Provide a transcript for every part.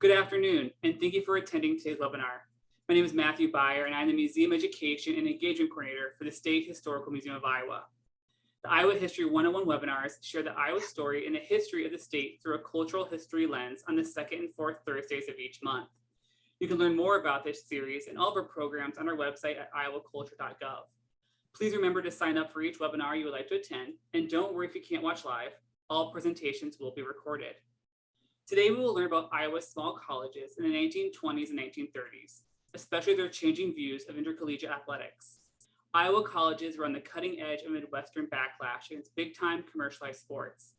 Good afternoon, and thank you for attending today's webinar. My name is Matthew Byer, and I'm the Museum Education and Engagement Coordinator for the State Historical Museum of Iowa. The Iowa History 101 webinars share the Iowa story and the history of the state through a cultural history lens on the second and fourth Thursdays of each month. You can learn more about this series and all of our programs on our website at iowaculture.gov. Please remember to sign up for each webinar you would like to attend, and don't worry if you can't watch live. All presentations will be recorded. Today, we will learn about Iowa's small colleges in the 1920s and 1930s, especially their changing views of intercollegiate athletics. Iowa colleges were on the cutting edge of midwestern backlash against big-time commercialized sports.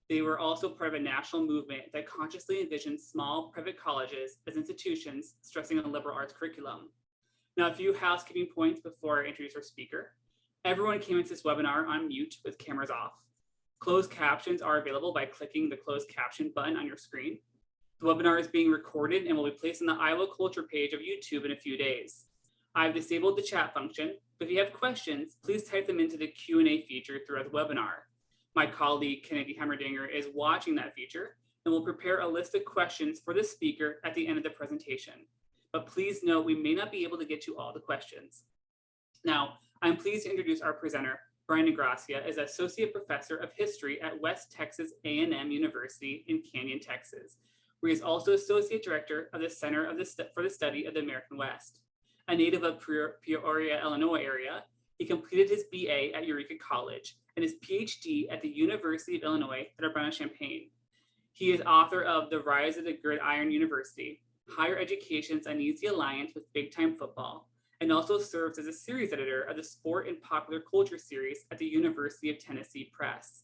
They were also part of a national movement that consciously envisioned small private colleges as institutions stressing a liberal arts curriculum. Now, a few housekeeping points before I introduce our speaker. Everyone came into this webinar on mute with cameras off. Closed captions are available by clicking the closed caption button on your screen. The webinar is being recorded and will be placed on the Iowa Culture page of YouTube in a few days. I've disabled the chat function, but if you have questions, please type them into the Q&A feature throughout the webinar. My colleague, Kinnick is watching that feature and will prepare a list of questions for the speaker at the end of the presentation. But please note, we may not be able to get to all the questions. Now, I'm pleased to introduce our presenter, Brian Ingrassia, is Associate Professor of History at West Texas A&M University in Canyon, Texas, where he is also Associate Director of the Center for the Study of the American West. A native of Peoria, Illinois area, he completed his BA at Eureka College and his PhD at the University of Illinois at Urbana-Champaign. He is author of The Rise of the Gridiron University, Higher Education's Uneasy Alliance with Big Time Football, and also serves as a series editor of the Sport and Popular Culture series at the University of Tennessee Press.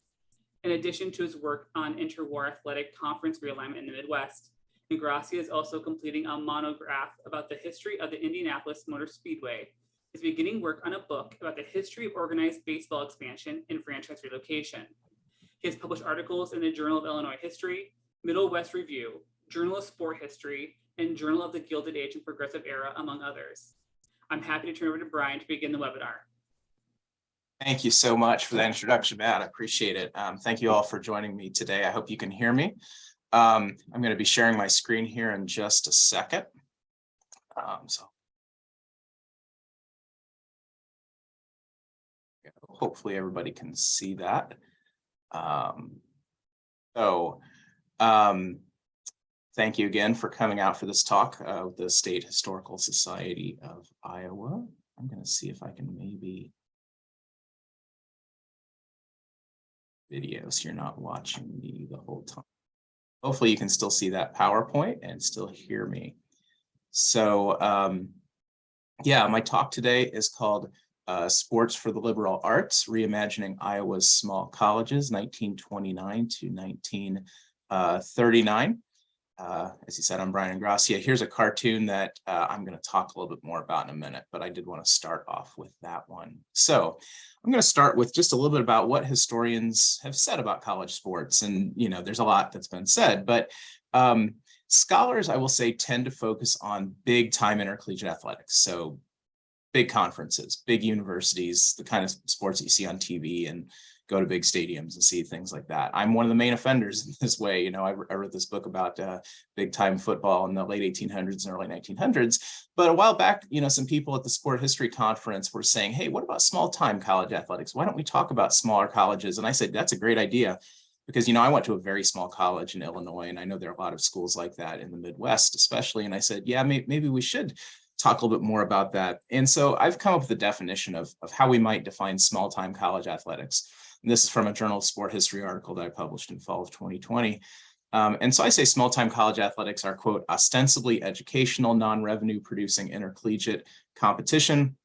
In addition to his work on interwar athletic conference realignment in the Midwest, Ingrassia is also completing a monograph about the history of the Indianapolis Motor Speedway. He's beginning work on a book about the history of organized baseball expansion and franchise relocation. He has published articles in the Journal of Illinois History, Middle West Review, Journal of Sport History, and Journal of the Gilded Age and Progressive Era, among others. I'm happy to turn over to Brian to begin the webinar. Thank you so much for that introduction, Matt. I appreciate it. Thank you all for joining me today. I hope you can hear me. I'm going to be sharing my screen here in just a second. Hopefully everybody can see that. Thank you again for coming out for this talk of the State Historical Society of Iowa. I'm going to see if I can maybe video so you're not watching me the whole time. Hopefully you can still see that PowerPoint and still hear me. So yeah, my talk today is called Sports for the Liberal Arts, Reimagining Iowa's Small Colleges, 1929 to 1939. As you said, I'm Brian Ingrassia. Here's a cartoon that I'm going to talk a little bit more about in a minute, but I did want to start off with that one. So I'm going to start with just a little bit about what historians have said about college sports. And, you know, there's a lot that's been said, but scholars, I will say, tend to focus on big time intercollegiate athletics. So big conferences, big universities, the kind of sports that you see on TV and go to big stadiums and see things like that. I'm one of the main offenders in this way. You know, I wrote this book about big time football in the late 1800s and early 1900s. But a while back, you know, some people at the Sport History Conference were saying, hey, what about small time college athletics? Why don't we talk about smaller colleges? And I said, that's a great idea. Because, you know, I went to a very small college in Illinois, and I know there are a lot of schools like that in the Midwest, especially. And I said, yeah, maybe we should talk a little bit more about that. And so I've come up with a definition of how we might define small time college athletics. And this is from a Journal of Sport History article that I published in fall of 2020. And so I say small time college athletics are, quote, ostensibly educational, non-revenue producing intercollegiate competition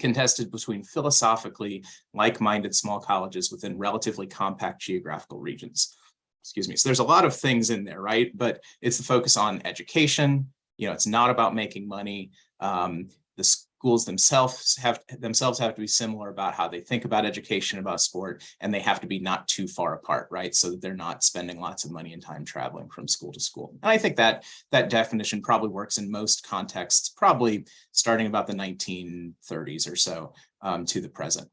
contested between philosophically like-minded small colleges within relatively compact geographical regions. Excuse me. So there's a lot of things in there, right? But it's the focus on education. You know, it's not about making money. The schools themselves have to be similar about how they think about education, about sport, and they have to be not too far apart, right? So that they're not spending lots of money and time traveling from school to school. And I think that definition probably works in most contexts, probably starting about the 1930s or so. to the present.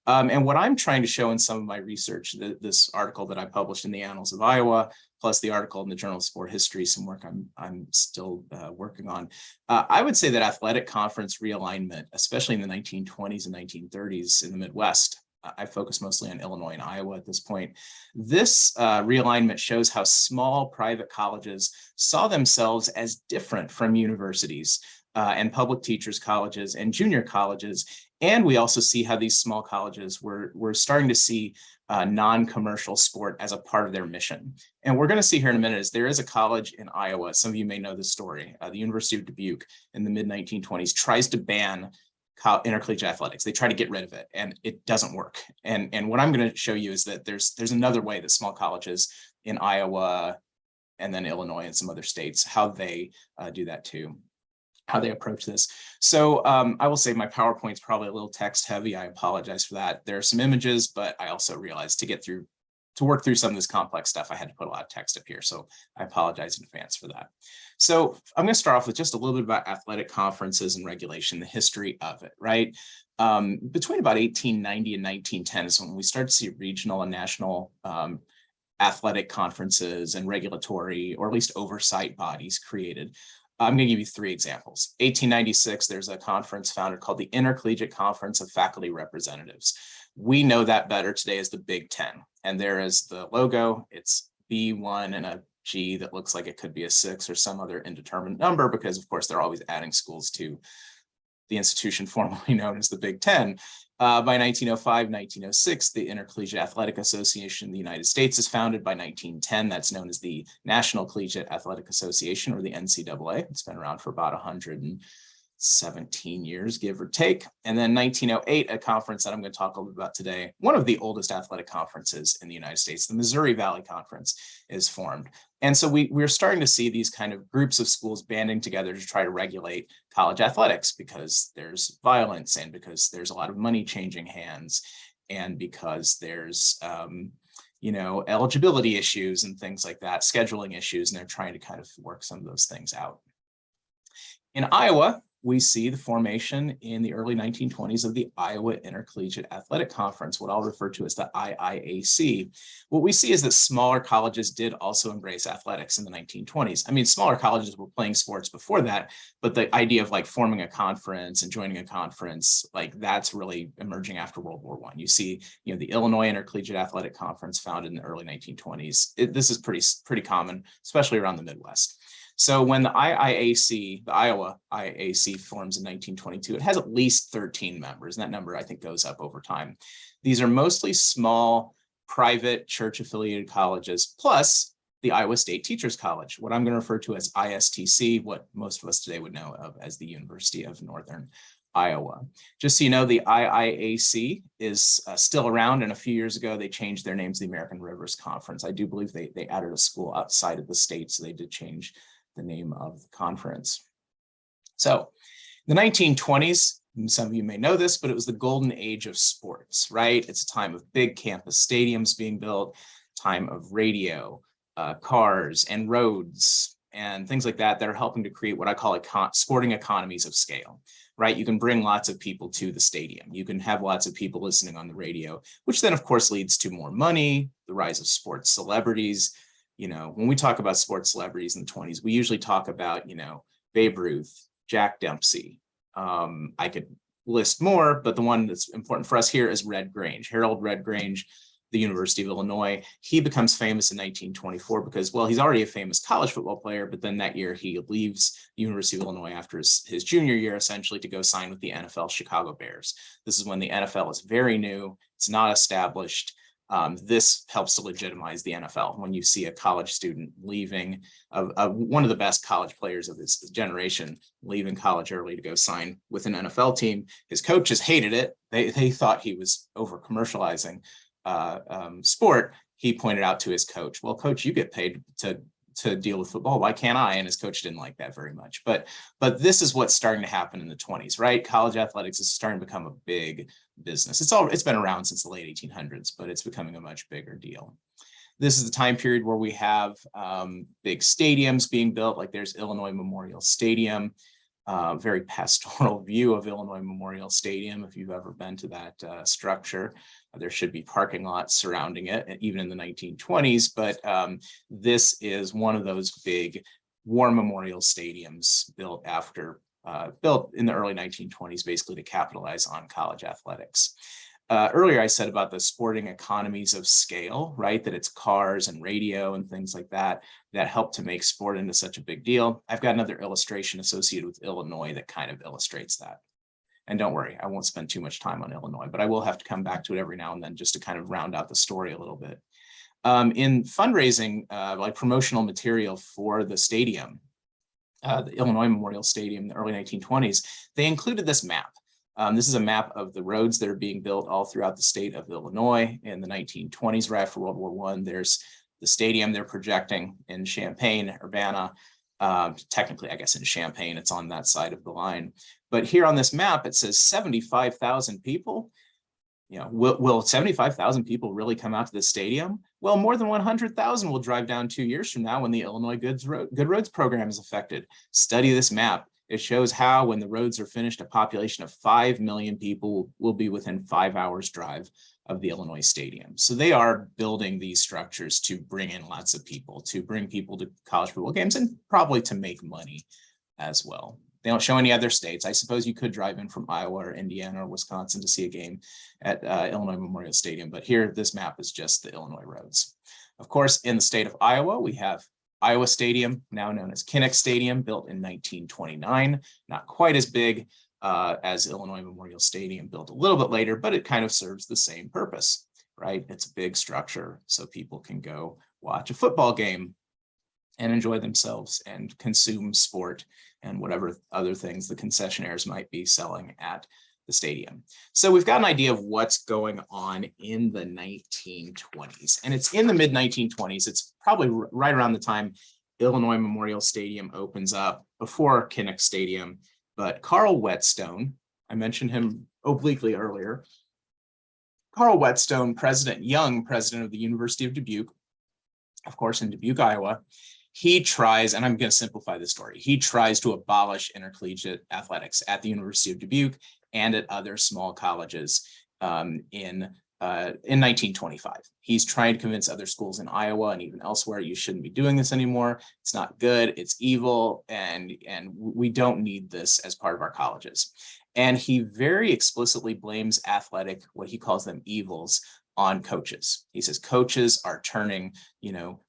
And what I'm trying to show in some of my research, this article that I published in the Annals of Iowa, plus the article in the Journal of Sport History, some work I'm still working on, I would say that athletic conference realignment, especially in the 1920s and 1930s in the Midwest, I focus mostly on Illinois and Iowa at this point. This realignment shows how small private colleges saw themselves as different from universities and public teachers colleges and junior colleges. And we also see how these small colleges were starting to see non-commercial sport as a part of their mission. And we're going to see here in a minute is there is a college in Iowa. Some of you may know this story. The University of Dubuque in the mid-1920s tries to ban intercollegiate athletics. They try to get rid of it and it doesn't work. And what I'm going to show you is that there's another way that small colleges in Iowa and then Illinois and some other states, how they do that too, how they approach this. So I will say my PowerPoint's probably a little text heavy. I apologize for that. There are some images, but I also realized to work through some of this complex stuff, I had to put a lot of text up here. So I apologize in advance for that. So I'm going to start off with just a little bit about athletic conferences and regulation, the history of it, right? Between about 1890 and 1910 is when we start to see regional and national athletic conferences and regulatory, or at least oversight bodies created. I'm going to give you three examples. 1896, there's a conference founded called the Intercollegiate Conference of Faculty Representatives. We know that better today as the Big Ten. And there is the logo. It's B1 and a G that looks like it could be a 6 or some other indeterminate number, because of course they're always adding schools to the institution formerly known as the Big Ten. By 1905, 1906, the Intercollegiate Athletic Association in the United States is founded. By 1910, that's known as the National Collegiate Athletic Association, or the NCAA. It's been around for about 117 years, give or take. And then 1908, a conference that I'm going to talk a little bit about today, one of the oldest athletic conferences in the United States, the Missouri Valley Conference, is formed. And so we're starting to see these kind of groups of schools banding together to try to regulate college athletics, because there's violence and because there's a lot of money changing hands and because there's eligibility issues and things like that, scheduling issues, and they're trying to kind of work some of those things out. In Iowa, we see the formation in the early 1920s of the Iowa Intercollegiate Athletic Conference, what I'll refer to as the IIAC. What we see is that smaller colleges did also embrace athletics in the 1920s. I mean, smaller colleges were playing sports before that, but the idea of like forming a conference and joining a conference, like that's really emerging after World War I. You see, the Illinois Intercollegiate Athletic Conference founded in the early 1920s. This is pretty common, especially around the Midwest. So when the IIAC, the Iowa IIAC forms in 1922, it has at least 13 members. And that number, I think, goes up over time. These are mostly small, private, church-affiliated colleges, plus the Iowa State Teachers College, what I'm going to refer to as ISTC, what most of us today would know of as the University of Northern Iowa. Just so you know, the IIAC is still around, and a few years ago, they changed their name to the American Rivers Conference. I do believe they added a school outside of the state, so they did change the name of the conference. So the 1920s, some of you may know this, but it was the golden age of sports, right? It's a time of big campus stadiums being built, time of radio, cars and roads and things like that are helping to create what I call sporting economies of scale, right? You can bring lots of people to the stadium. You can have lots of people listening on the radio, which then of course leads to more money, the rise of sports celebrities. When we talk about sports celebrities in the 20s, we usually talk about, Babe Ruth, Jack Dempsey. I could list more, but the one that's important for us here is Red Grange, Harold Red Grange, the University of Illinois. He becomes famous in 1924 because, well, he's already a famous college football player, but then that year he leaves the University of Illinois after his junior year, essentially, to go sign with the NFL Chicago Bears. This is when the NFL is very new. It's not established. This helps to legitimize the NFL. When you see a college student leaving, one of the best college players of his generation, leaving college early to go sign with an NFL team, his coaches hated it. They thought he was over commercializing sport. He pointed out to his coach, well, coach, you get paid to deal with football. Why can't I? And his coach didn't like that very much. But this is what's starting to happen in the 20s, right? College athletics is starting to become a big business. It's been around since the late 1800s, but it's becoming a much bigger deal. This is the time period where we have big stadiums being built, like there's Illinois Memorial Stadium. very pastoral view of Illinois Memorial Stadium. If you've ever been to that structure, there should be parking lots surrounding it, even in the 1920s. But this is one of those big war memorial stadiums built in the early 1920s, basically to capitalize on college athletics. Earlier, I said about the sporting economies of scale, right? That it's cars and radio and things like that help to make sport into such a big deal. I've got another illustration associated with Illinois that kind of illustrates that. And don't worry, I won't spend too much time on Illinois, but I will have to come back to it every now and then just to kind of round out the story a little bit. In fundraising, like promotional material for the stadium, the Illinois Memorial Stadium in the early 1920s, they included this map. This is a map of the roads that are being built all throughout the state of Illinois in the 1920s, right after World War I. There's the stadium they're projecting in Champaign, Urbana. Technically, I guess in Champaign, it's on that side of the line. But here on this map, it says 75,000 people. You know, will 75,000 people really come out to the stadium? Well, more than 100,000 will drive down 2 years from now when the Illinois Good Roads program is affected. Study this map. It shows how, when the roads are finished, a population of 5 million people will be within 5 hours drive of the Illinois Stadium. So they are building these structures to bring in lots of people, to bring people to college football games, and probably to make money as well. They don't show any other states. I suppose you could drive in from Iowa or Indiana or Wisconsin to see a game at Illinois Memorial Stadium, but here, this map is just the Illinois roads. Of course, in the state of Iowa, we have Iowa Stadium, now known as Kinnick Stadium, built in 1929, not quite as big as Illinois Memorial Stadium, built a little bit later, but it kind of serves the same purpose, right? It's a big structure so people can go watch a football game and enjoy themselves and consume sport and whatever other things the concessionaires might be selling at the stadium. So we've got an idea of what's going on in the 1920s, and it's in the mid 1920s. It's probably right around the time Illinois Memorial Stadium opens up, before Kinnick Stadium. But Karl Wettstone, I mentioned him obliquely earlier. Karl Wettstone, young president of the University of Dubuque, of course, in Dubuque, Iowa. He tries, and I'm going to simplify the story, he tries to abolish intercollegiate athletics at the University of Dubuque and at other small colleges in 1925. He's trying to convince other schools in Iowa and even elsewhere, you shouldn't be doing this anymore. It's not good, it's evil, and we don't need this as part of our colleges. And he very explicitly blames what he calls them evils, on coaches. He says coaches are turning,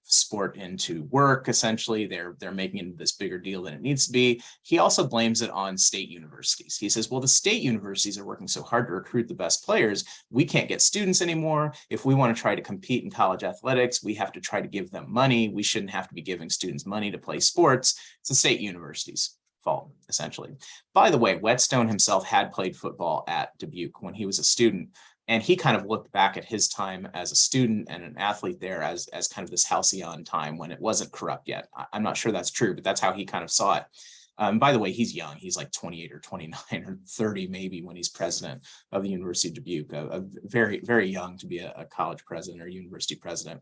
sport into work. Essentially, they're making it this bigger deal than it needs to be. He also blames it on state universities. He says, well, the state universities are working so hard to recruit the best players, we can't get students anymore. If we want to try to compete in college athletics, we have to try to give them money. We shouldn't have to be giving students money to play sports. It's the state universities' fault, essentially. By the way, Wettstone himself had played football at Dubuque when he was a student. And he kind of looked back at his time as a student and an athlete there as kind of this halcyon time when it wasn't corrupt yet. I'm not sure that's true, but that's how he kind of saw it. By the way, he's young. He's like 28 or 29 or 30 maybe when he's president of the University of Dubuque, very, very young to be a college president or university president.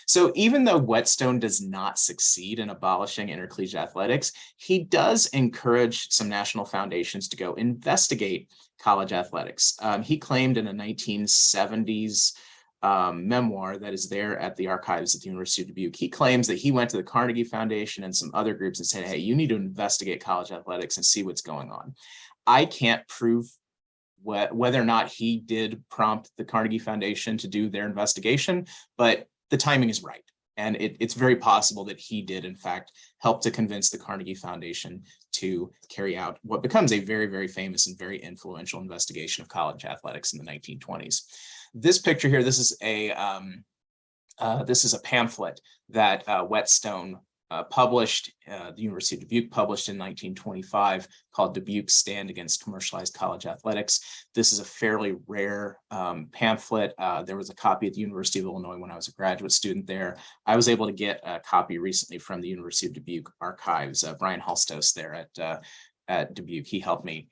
So even though Wettstone does not succeed in abolishing intercollegiate athletics, he does encourage some national foundations to go investigate college athletics. He claimed in a 1970s memoir that is there at the archives at the University of Dubuque, he claims that he went to the Carnegie Foundation and some other groups and said, hey, you need to investigate college athletics and see what's going on. I can't prove whether or not he did prompt the Carnegie Foundation to do their investigation, but the timing is right. And it's very possible that he did, in fact, help to convince the Carnegie Foundation to carry out what becomes a very, very famous and very influential investigation of college athletics in the 1920s. This picture here, this is a pamphlet that Wettstone published, the University of Dubuque published in 1925, called Dubuque's Stand Against Commercialized College Athletics. This is a fairly rare pamphlet. There was a copy at the University of Illinois when I was a graduate student there. I was able to get a copy recently from the University of Dubuque archives. Brian Halstos there at Dubuque, he helped me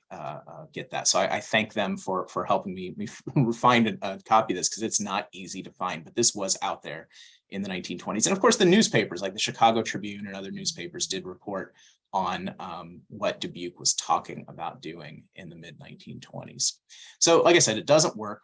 get that. So I thank them for helping me find a copy of this, because it's not easy to find, but this was out there in the 1920s. And of course, the newspapers like the Chicago Tribune and other newspapers did report on what Dubuque was talking about doing in the mid-1920s. So like I said, it doesn't work.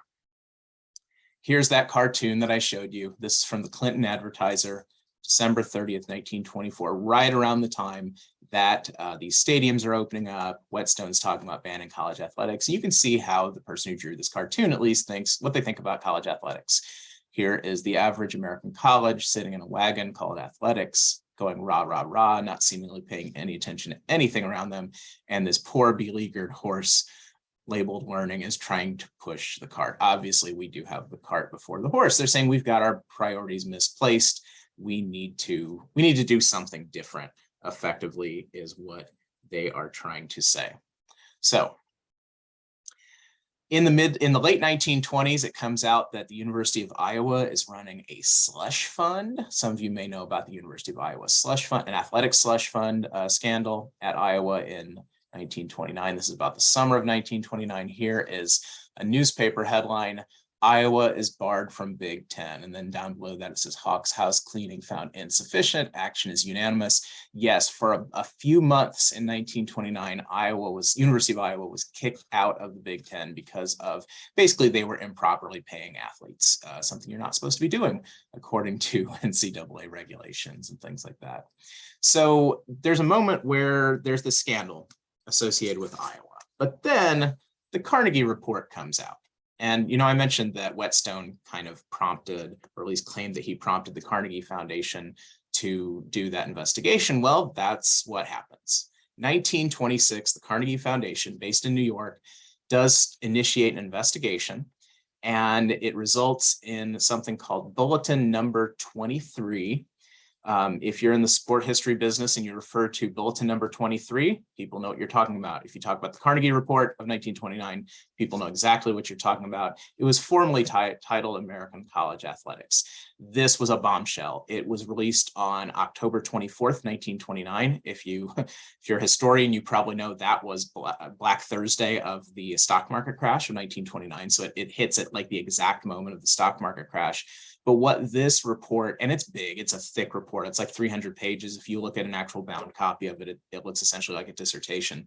Here's that cartoon that I showed you. This is from the Clinton Advertiser, December 30th, 1924, right around the time that these stadiums are opening up. Wettstone's talking about banning college athletics. And you can see how the person who drew this cartoon at least thinks what they think about college athletics. Here is the average American college sitting in a wagon called athletics, going rah, rah, rah, not seemingly paying any attention to anything around them. And this poor beleaguered horse labeled learning is trying to push the cart. Obviously, we do have the cart before the horse. They're saying we've got our priorities misplaced. We need to do something different, effectively, is what they are trying to say. So in the late 1920s, it comes out that the University of Iowa is running a slush fund. Some of you may know about the University of Iowa slush fund, an athletic slush fund scandal at Iowa in 1929. This is about the summer of 1929. Here is a newspaper headline: Iowa is barred from Big Ten. And then down below that, it says Hawks house cleaning found insufficient. Action is unanimous. Yes, for a few months in 1929, University of Iowa was kicked out of the Big Ten because of, basically, they were improperly paying athletes, something you're not supposed to be doing according to NCAA regulations and things like that. So there's a moment where there's the scandal associated with Iowa, but then the Carnegie report comes out. And, I mentioned that Wettstone kind of prompted, or at least claimed that he prompted the Carnegie Foundation to do that investigation. Well, that's what happens. 1926, the Carnegie Foundation, based in New York, does initiate an investigation, and it results in something called Bulletin Number 23. If you're in the sport history business and you refer to Bulletin Number 23, people know what you're talking about. If you talk about the Carnegie Report of 1929, people know exactly what you're talking about. It was formerly titled American College Athletics. This was a bombshell. It was released on October 24th, 1929. If you're a historian, you probably know that was Black Thursday of the stock market crash of 1929. So it hits at like the exact moment of the stock market crash. But what this report, and it's big, it's a thick report, it's like 300 pages. If you look at an actual bound copy of it, it looks essentially like a dissertation.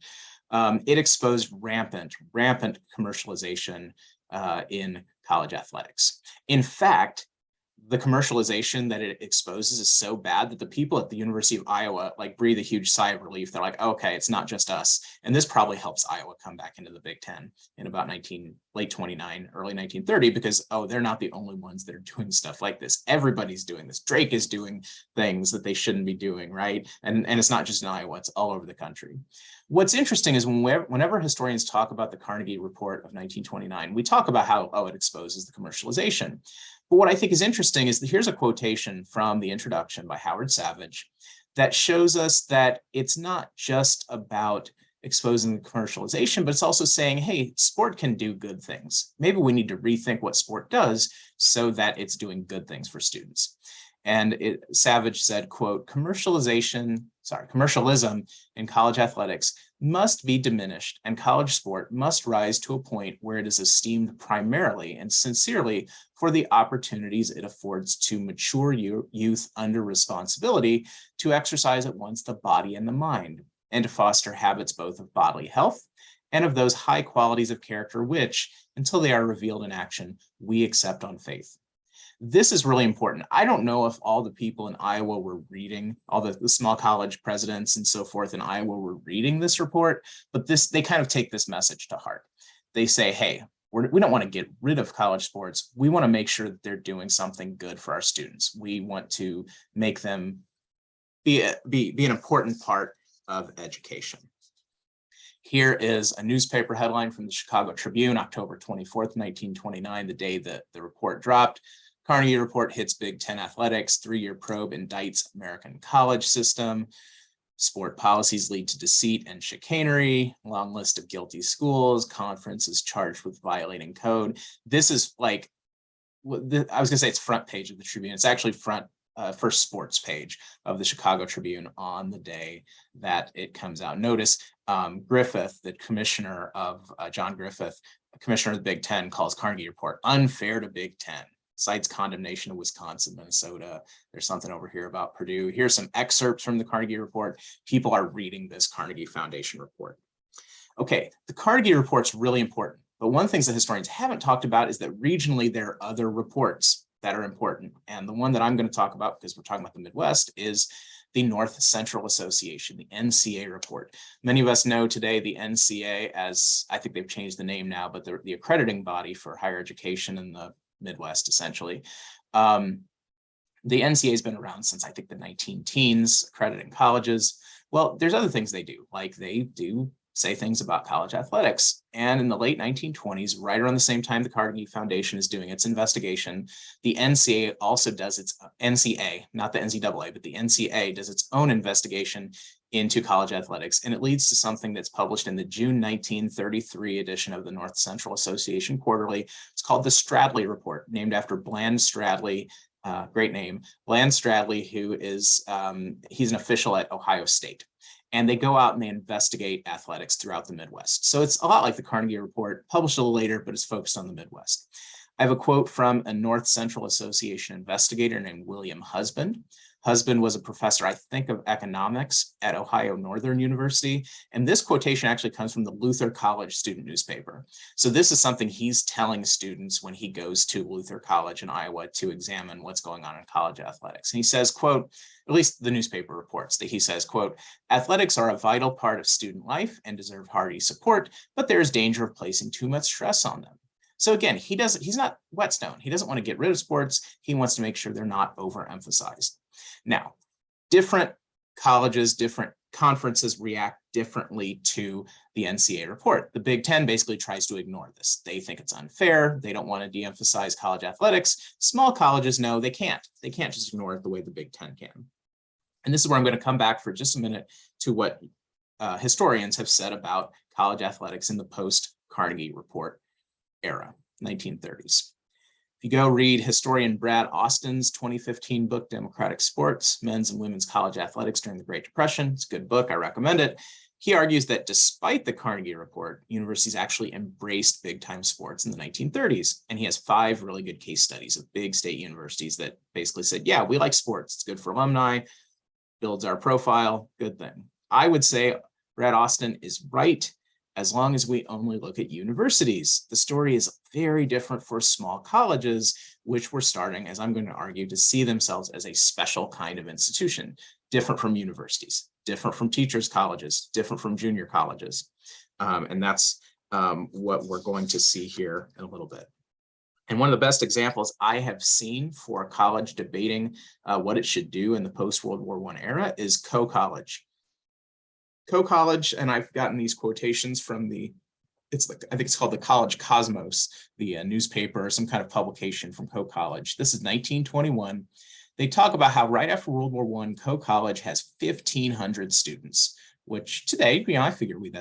It exposed rampant commercialization in college athletics. In fact, the commercialization that it exposes is so bad that the people at the University of Iowa breathe a huge sigh of relief. They're like, okay, it's not just us. And this probably helps Iowa come back into the Big Ten in about late 29, early 1930, because, they're not the only ones that are doing stuff like this. Everybody's doing this. Drake is doing things that they shouldn't be doing, right? And it's not just in Iowa, it's all over the country. What's interesting is whenever historians talk about the Carnegie Report of 1929, we talk about how, it exposes the commercialization. But what I think is interesting is that here's a quotation from the introduction by Howard Savage that shows us that it's not just about exposing the commercialization, but it's also saying, hey, sport can do good things. Maybe we need to rethink what sport does so that it's doing good things for students. And Savage said, quote, commercialism in college athletics must be diminished, and college sport must rise to a point where it is esteemed primarily and sincerely for the opportunities it affords to mature youth under responsibility to exercise at once the body and the mind, and to foster habits both of bodily health and of those high qualities of character which, until they are revealed in action, we accept on faith. This is really important. I don't know if all the people in Iowa were reading, all the small college presidents and so forth in Iowa were reading this report, but they kind of take this message to heart. They say, hey, we don't want to get rid of college sports. We want to make sure that they're doing something good for our students. We want to make them be an important part of education. Here is a newspaper headline from the Chicago Tribune, October 24th, 1929, the day that the report dropped. Carnegie Report hits Big Ten athletics, 3-year probe indicts American college system. Sport policies lead to deceit and chicanery. Long list of guilty schools. Conference is charged with violating code. This is I was going to say it's front page of the Tribune. It's actually first sports page of the Chicago Tribune on the day that it comes out. Notice Griffith, the commissioner of John Griffith, commissioner of the Big Ten, calls Carnegie Report unfair to Big Ten. cites condemnation of Wisconsin, Minnesota. There's something over here about Purdue. Here's some excerpts from the Carnegie report. People are reading this Carnegie Foundation report. Okay, the Carnegie report's really important, but one of the things that historians haven't talked about is that regionally there are other reports that are important. And the one that I'm going to talk about, because we're talking about the Midwest, is the North Central Association, the NCA report. Many of us know today the NCA as, I think they've changed the name now, but the accrediting body for higher education in the Midwest, essentially. The NCA has been around since, I think, the 19-teens, accrediting colleges. Well, there's other things they do, like they do say things about college athletics. And in the late 1920s, right around the same time the Carnegie Foundation is doing its investigation, the NCA also does its NCA, not the NCAA, but the NCA does its own investigation into college athletics. And it leads to something that's published in the June 1933 edition of the North Central Association Quarterly. It's called the Stradley Report, named after Bland Stradley, great name, Bland Stradley, who is, he's an official at Ohio State. And they go out and they investigate athletics throughout the Midwest. So it's a lot like the Carnegie report, published a little later, but it's focused on the Midwest. I have a quote from a North Central Association investigator named William Husband. Husband was a professor, I think, of economics at Ohio Northern University. And this quotation actually comes from the Luther College student newspaper. So this is something he's telling students when he goes to Luther College in Iowa to examine what's going on in college athletics. And he says, quote, at least the newspaper reports that he says, quote, athletics are a vital part of student life and deserve hearty support, but there is danger of placing too much stress on them. So again, he's not Wettstone. He doesn't want to get rid of sports. He wants to make sure they're not overemphasized. Now, different colleges, different conferences react differently to the NCAA report. The Big Ten basically tries to ignore this. They think it's unfair. They don't want to de-emphasize college athletics. Small colleges know they can't. They can't just ignore it the way the Big Ten can. And this is where I'm going to come back for just a minute to what historians have said about college athletics in the post-Carnegie report era, 1930s. If you go read historian Brad Austin's 2015 book, Democratic Sports, Men's and Women's College Athletics During the Great Depression, it's a good book, I recommend it. He argues that despite the Carnegie report, universities actually embraced big-time sports in the 1930s. And he has 5 really good case studies of big state universities that basically said, yeah, we like sports. It's good for alumni, builds our profile, good thing. I would say Brad Austin is right. As long as we only look at universities. The story is very different for small colleges, which were starting, as I'm going to argue, to see themselves as a special kind of institution, different from universities, different from teachers' colleges, different from junior colleges. And that's what we're going to see here in a little bit. And one of the best examples I have seen for a college debating what it should do in the post-World War I era is co-college. Co-college, and I've gotten these quotations from I think it's called the College Cosmos, the newspaper, or some kind of publication from co-college. This is 1921. They talk about how right after World War I, co-college has 1,500 students, which today, I figure we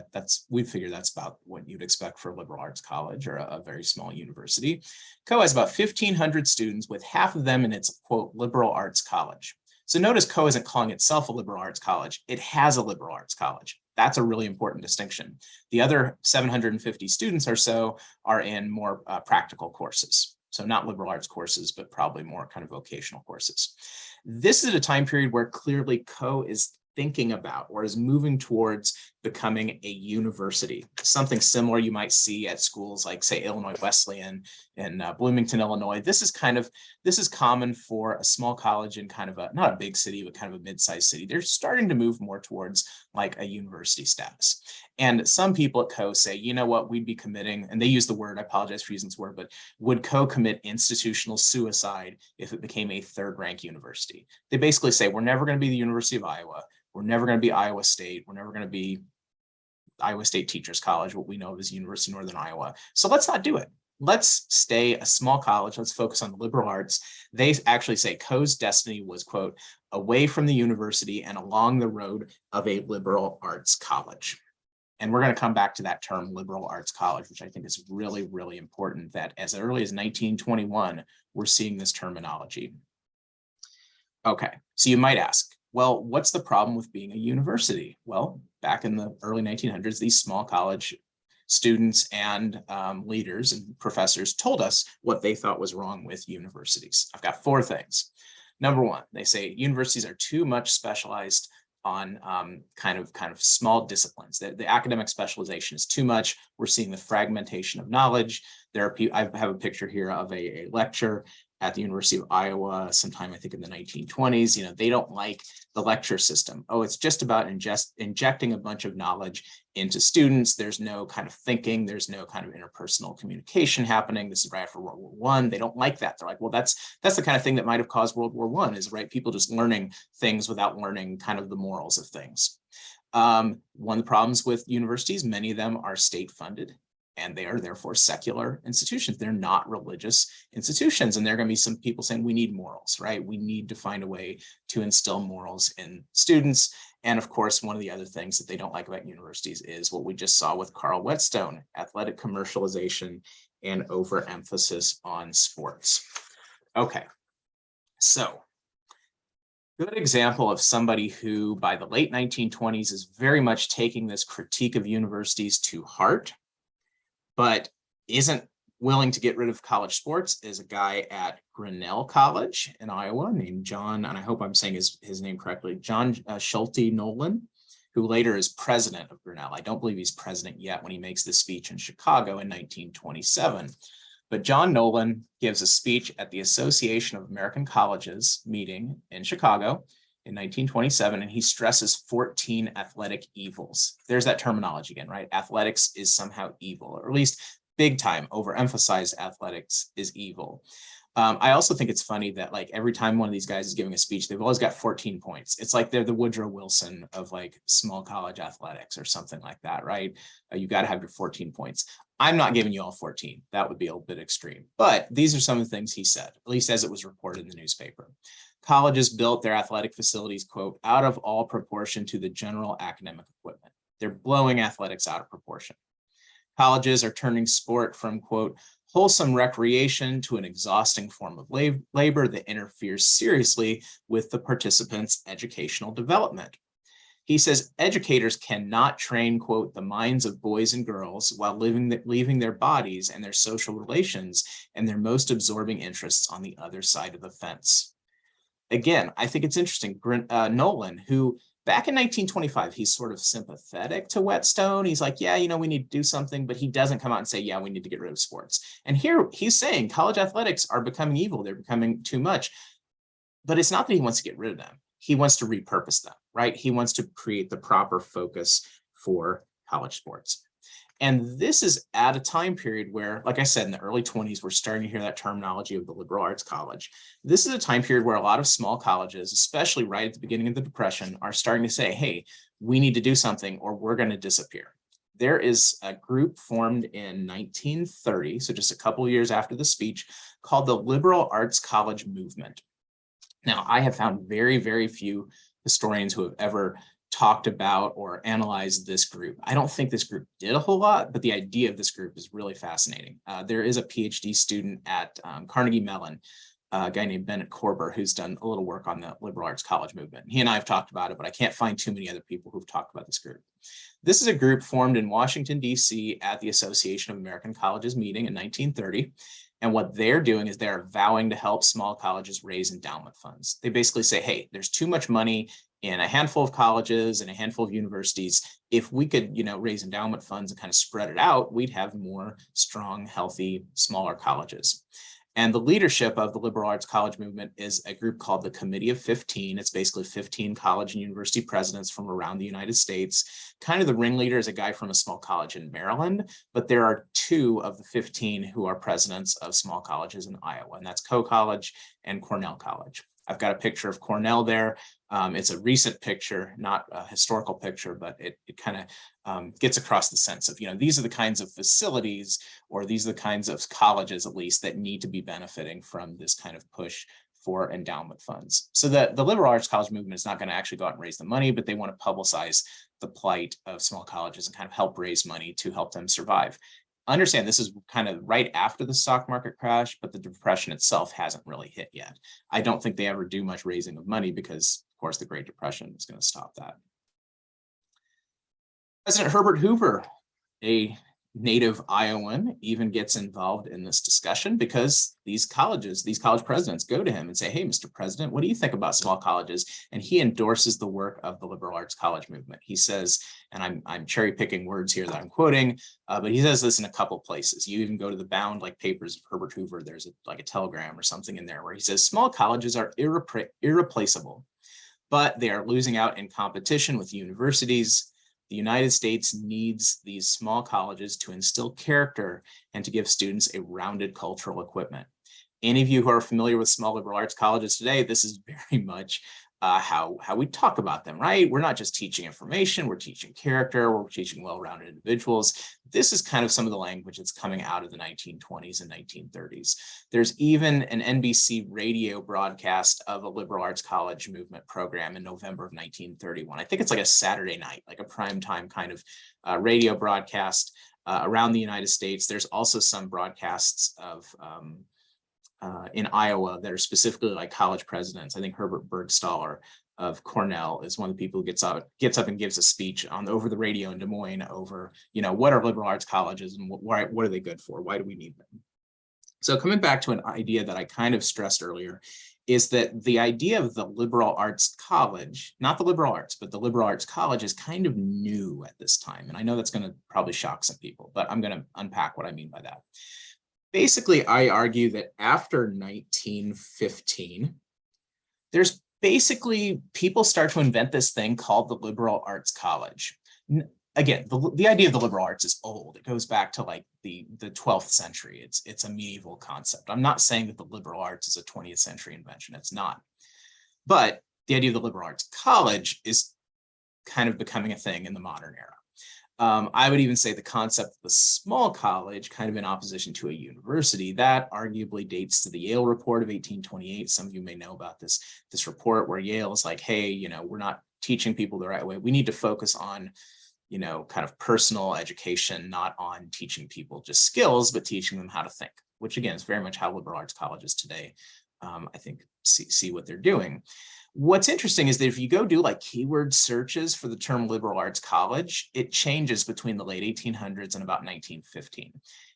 figure that's about what you'd expect for a liberal arts college or a very small university. Co has about 1,500 students, with half of them in its, quote, liberal arts college. So notice Co isn't calling itself a liberal arts college. It has a liberal arts college. That's a really important distinction. The other 750 students or so are in more practical courses. So not liberal arts courses, but probably more kind of vocational courses. This is a time period where clearly Co is thinking about or is moving towards becoming a university. Something similar you might see at schools like, say, Illinois Wesleyan in Bloomington, Illinois. This is common for a small college in kind of not a big city, but kind of a mid-sized city. They're starting to move more towards like a university status. And some people at Co say, you know what, we'd be committing, and they use the word, I apologize for using this word, but would Co commit institutional suicide if it became a third-rank university? They basically say, we're never going to be the University of Iowa. We're never going to be Iowa State. We're never going to be Iowa State Teachers College, what we know of as University of Northern Iowa. So let's not do it. Let's stay a small college. Let's focus on the liberal arts. They actually say Co's destiny was, quote, away from the university and along the road of a liberal arts college. And we're going to come back to that term, liberal arts college, which I think is really, really important that as early as 1921, we're seeing this terminology. Okay, so you might ask, well, what's the problem with being a university? Well, back in the early 1900s, these small college students and leaders and professors told us what they thought was wrong with universities. I've got 4 things. Number 1, they say universities are too much specialized on kind of small disciplines. The academic specialization is too much. We're seeing the fragmentation of knowledge. There are people, I have a picture here of a lecture at the University of Iowa sometime, I think in the 1920s. You know, they don't like the lecture system. Oh, it's just about injecting a bunch of knowledge into students. There's no kind of thinking. There's no kind of interpersonal communication happening. This is right after World War I. They don't like that. They're like, well, that's the kind of thing that might have caused World War I, is right, people just learning things without learning kind of the morals of things. One of the problems with universities, many of them are state funded, and they are therefore secular institutions. They're not religious institutions. And there are going to be some people saying we need morals, right? We need to find a way to instill morals in students. And of course, one of the other things that they don't like about universities is what we just saw with Karl Wettstone, athletic commercialization and overemphasis on sports. Okay, so good example of somebody who by the late 1920s is very much taking this critique of universities to heart, but isn't willing to get rid of college sports, is a guy at Grinnell College in Iowa named John, and I hope I'm saying his name correctly, John Scholte Nollen, who later is president of Grinnell. I don't believe he's president yet when he makes this speech in Chicago in 1927. But John Nollen gives a speech at the Association of American Colleges meeting in Chicago in 1927, and he stresses 14 athletic evils. There's that terminology again, right? Athletics is somehow evil, or at least big time overemphasized athletics is evil. I also think it's funny that like every time one of these guys is giving a speech, they've always got 14 points. It's like they're the Woodrow Wilson of like small college athletics or something like that, right? You got to have your 14 points. I'm not giving you all 14. That would be a bit extreme. But these are some of the things he said, at least as it was reported in the newspaper. Colleges built their athletic facilities, quote, out of all proportion to the general academic equipment. They're blowing athletics out of proportion. Colleges are turning sport from, quote, wholesome recreation to an exhausting form of labor that interferes seriously with the participants' educational development. He says educators cannot train, quote, the minds of boys and girls while leaving their bodies and their social relations and their most absorbing interests on the other side of the fence. Again, I think it's interesting. Nollen, who back in 1925, he's sort of sympathetic to Wettstone. He's like, yeah, you know, we need to do something, but he doesn't come out and say, yeah, we need to get rid of sports. And here he's saying college athletics are becoming evil. They're becoming too much. But it's not that he wants to get rid of them. He wants to repurpose them, right? He wants to create the proper focus for college sports. And this is at a time period where, like I said, in the early 20s, we're starting to hear that terminology of the liberal arts college. This is a time period where a lot of small colleges, especially right at the beginning of the Depression, are starting to say, hey, we need to do something or we're going to disappear. There is a group formed in 1930, so just a couple of years after the speech, called the Liberal Arts College Movement. Now, I have found very, very few historians who have ever talked about or analyzed this group. I don't think this group did a whole lot, but the idea of this group is really fascinating. There is a PhD student at Carnegie Mellon, a guy named Bennett Korber, who's done a little work on the liberal arts college movement. He and I have talked about it, but I can't find too many other people who've talked about this group. This is a group formed in Washington, D.C. at the Association of American Colleges meeting in 1930. And what they're doing is they're vowing to help small colleges raise endowment funds. They basically say, hey, there's too much money in a handful of colleges and a handful of universities. If we could, you know, raise endowment funds and kind of spread it out, we'd have more strong, healthy, smaller colleges. And the leadership of the liberal arts college movement is a group called the Committee of 15. It's basically 15 college and university presidents from around the United States. Kind of the ringleader is a guy from a small college in Maryland, but there are 2 of the 15 who are presidents of small colleges in Iowa, and that's Coe College and Cornell College. I've got a picture of Cornell there. It's a recent picture, not a historical picture, but it kind of gets across the sense of, you know, these are the kinds of facilities, or these are the kinds of colleges, at least, that need to be benefiting from this kind of push for endowment funds. So the liberal arts college movement is not going to actually go out and raise the money, but they want to publicize the plight of small colleges and kind of help raise money to help them survive. Understand this is kind of right after the stock market crash, but the Depression itself hasn't really hit yet. I don't think they ever do much raising of money because, of course, the Great Depression is going to stop that. President Herbert Hoover, a native Iowan even gets involved in this discussion because these college presidents go to him and say, hey, Mr. President, what do you think about small colleges? And he endorses the work of the liberal arts college movement. He says, and I'm cherry picking words here that I'm quoting, but he says this in a couple places. You even go to the bound like papers of Herbert Hoover, there's like a telegram or something in there where he says, small colleges are irreplaceable, but they are losing out in competition with universities. The United States needs these small colleges to instill character and to give students a rounded cultural equipment. Any of you who are familiar with small liberal arts colleges today, this is very much how we talk about them, right? We're not just teaching information, we're teaching character, we're teaching well-rounded individuals. This is kind of some of the language that's coming out of the 1920s and 1930s. There's even an NBC radio broadcast of a liberal arts college movement program in November of 1931. I think it's like a Saturday night, like a primetime kind of radio broadcast around the United States. There's also some broadcasts of in Iowa that are specifically like college presidents. I think Herbert Bergstahler of Cornell is one of the people who gets up and gives a speech over the radio in Des Moines over, what are liberal arts colleges and what are they good for? Why do we need them? So coming back to an idea that I kind of stressed earlier is that the idea of the liberal arts college, not the liberal arts, but the liberal arts college is kind of new at this time. And I know that's going to probably shock some people, but I'm going to unpack what I mean by that. Basically, I argue that after 1915, there's basically people start to invent this thing called the liberal arts college. Again, the idea of the liberal arts is old. It goes back to like the 12th century. It's a medieval concept. I'm not saying that the liberal arts is a 20th century invention. It's not. But the idea of the liberal arts college is kind of becoming a thing in the modern era. I would even say the concept of the small college, kind of in opposition to a university, that arguably dates to the Yale report of 1828. Some of you may know about this report where Yale is like, hey, we're not teaching people the right way. We need to focus on, kind of personal education, not on teaching people just skills, but teaching them how to think, which again is very much how liberal arts colleges today, I think, see what they're doing. What's interesting is that if you go do like keyword searches for the term liberal arts college, it changes between the late 1800s and about 1915.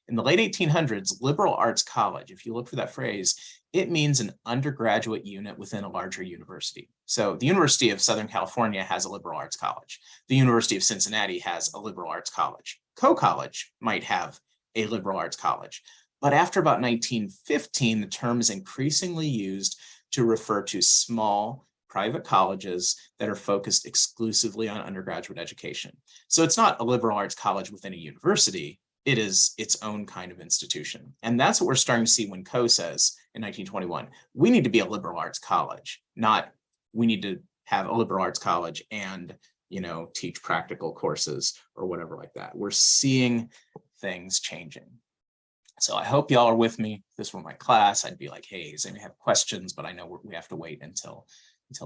In the late 1800s, liberal arts college, if you look for that phrase, it means an undergraduate unit within a larger university. So the University of Southern California has a liberal arts college. The University of Cincinnati has a liberal arts college. Co-college might have a liberal arts college. But after about 1915, the term is increasingly used to refer to small private colleges that are focused exclusively on undergraduate education. So it's not a liberal arts college within a university, it is its own kind of institution. And that's what we're starting to see when Coe says in 1921, we need to be a liberal arts college, not we need to have a liberal arts college and, teach practical courses or whatever like that. We're seeing things changing. So I hope y'all are with me. If this were my class, I'd be like, hey, does anybody have questions? But I know we have to wait until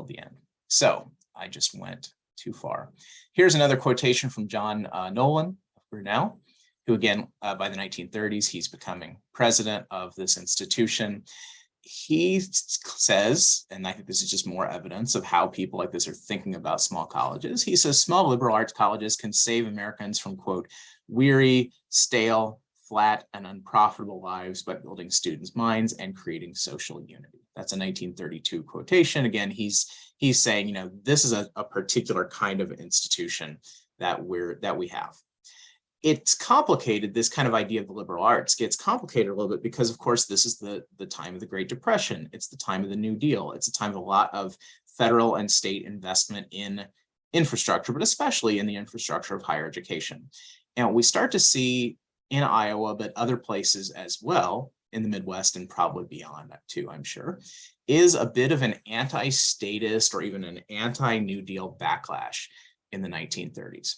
the end. So I just went too far. Here's another quotation from John Nollen of Grinnell, who again, by the 1930s, he's becoming president of this institution. He says, and I think this is just more evidence of how people like this are thinking about small colleges. He says, small liberal arts colleges can save Americans from, quote, weary, stale, flat, and unprofitable lives by building students' minds and creating social unity. That's a 1932 quotation. Again, he's saying, this is a particular kind of institution that we have. It's complicated. This kind of idea of the liberal arts gets complicated a little bit because, of course, this is the time of the Great Depression. It's the time of the New Deal. It's a time of a lot of federal and state investment in infrastructure, but especially in the infrastructure of higher education. And we start to see in Iowa, but other places as well, in the Midwest and probably beyond that too, I'm sure, is a bit of an anti-statist or even an anti-New Deal backlash in the 1930s.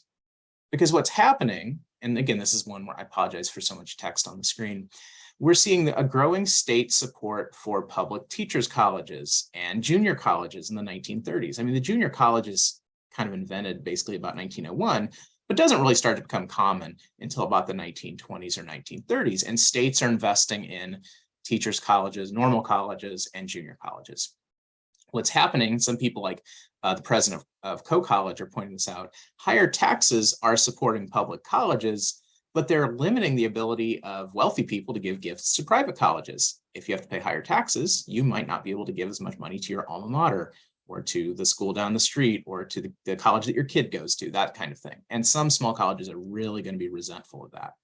Because what's happening, and again, this is one where I apologize for so much text on the screen, we're seeing a growing state support for public teachers' colleges and junior colleges in the 1930s. I mean, the junior college is kind of invented basically about 1901, but doesn't really start to become common until about the 1920s or 1930s. And states are investing in teachers' colleges, normal colleges, and junior colleges. What's happening, some people like the president of Coe College are pointing this out, higher taxes are supporting public colleges, but they're limiting the ability of wealthy people to give gifts to private colleges. If you have to pay higher taxes, you might not be able to give as much money to your alma mater or to the school down the street or to the college that your kid goes to, that kind of thing. And some small colleges are really going to be resentful of that,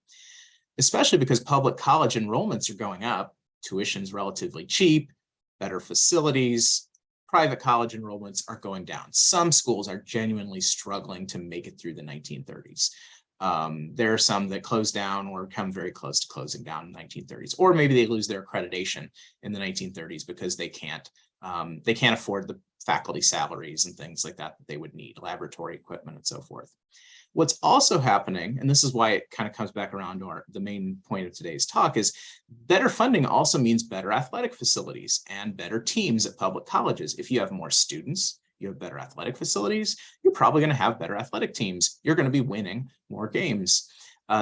especially because public college enrollments are going up, tuition's relatively cheap, better facilities. Private college enrollments are going down. Some schools are genuinely struggling to make it through the 1930s. There are some that close down or come very close to closing down in the 1930s, or maybe they lose their accreditation in the 1930s because they can't afford the faculty salaries and things like that they would need, laboratory equipment and so forth. What's also happening, and this is why it kind of comes back around to the main point of today's talk, is better funding also means better athletic facilities and better teams at public colleges. If you have more students, you have better athletic facilities, you're probably going to have better athletic teams. You're going to be winning more games.